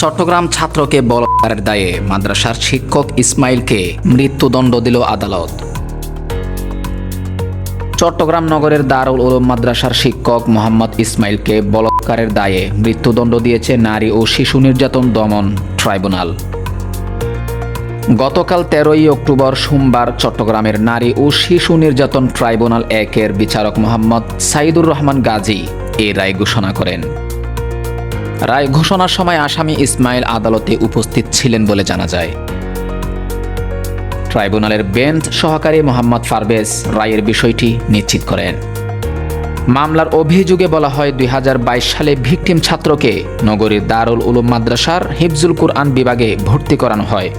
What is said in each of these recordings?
চট্টগ্রাম ছাত্রকে বলাৎকারের দায়ে মাদ্রাসার শিক্ষক ইসমাইলকে মৃত্যুদণ্ড দিল আদালত। চট্টগ্রাম নগরের দারুল উলুম মাদ্রাসার শিক্ষক মোহাম্মদ ইসমাইলকে বলাৎকারের দায়ে মৃত্যুদণ্ড দিয়েছে নারী ও শিশু নির্যাতন দমন ট্রাইব্যুনাল। গতকাল 13ই অক্টোবর সোমবার চট্টগ্রামের নারী ও শিশু নির্যাতন ট্রাইব্যুনাল 1-এর বিচারক মোহাম্মদ সাইদুর রহমান গাজী এই রায় ঘোষণা করেন। রায় ঘোষণার সময় আসামি ইসমাইল আদালতে উপস্থিত ছিলেন বলে জানা যায়। ট্রাইব্যুনালের বেঞ্চ সহকারী মোহাম্মদ পারভেজ রায়ের বিষয়টি নিশ্চিত করেন। মামলার অভিযোগে বলা হয় 2022 সালে ভিকটিম ছাত্রকে নগরীর দারুল উলুম মাদ্রাসার হিফজুল কুরআন বিভাগে ভর্তি করানো হয়।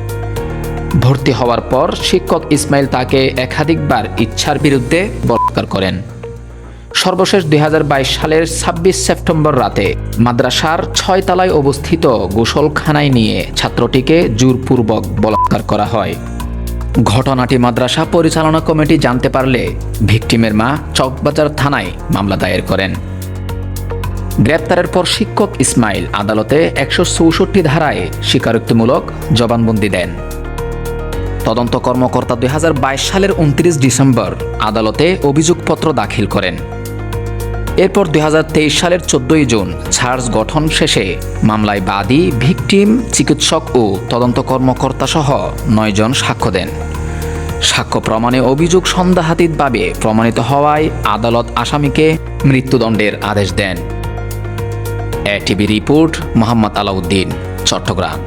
ভর্তি হওয়ার পর শিক্ষক ইসমাইল তাকে একাধিকবার ইচ্ছার বিরুদ্ধে বলাৎকার করেন। সর্বশেষ 2022 সালের 26 সেপ্টেম্বর রাতে মাদ্রাসার 6 তলায় অবস্থিত গোসলখানায় নিয়ে ছাত্রটিকে জোরপূর্বক বলাৎকার করা হয়। ঘটনাটি মাদ্রাসা পরিচালনা কমিটি জানতে পারলে ভিকটিমের মা চকবাজার থানায় মামলা দায়ের করেন। গ্রেপ্তারের পর শিক্ষক ইসমাইল আদালতে 164 ধারায় স্বীকারোক্তিমূলক জবানবন্দি দেন। তদন্ত কর্মকর্তা 2022 সালের 29 ডিসেম্বর আদালতে অভিযোগপত্র দাখিল করেন। এরপর 2023 সালের 14 জুন চার্জ গঠন শেষে মামলায় বাদী, ভিকটিম, চিকিৎসক ও তদন্ত কর্মকর্তা সহ 9 জন সাক্ষ্য দেন। সাক্ষ্য প্রমাণে অভিযোগ সন্দেহাতীতভাবে প্রমাণিত হওয়ায় আদালত আসামিকে মৃত্যুদণ্ডের আদেশ দেন। ATV report, Mohammad Alauddin, Chittagong.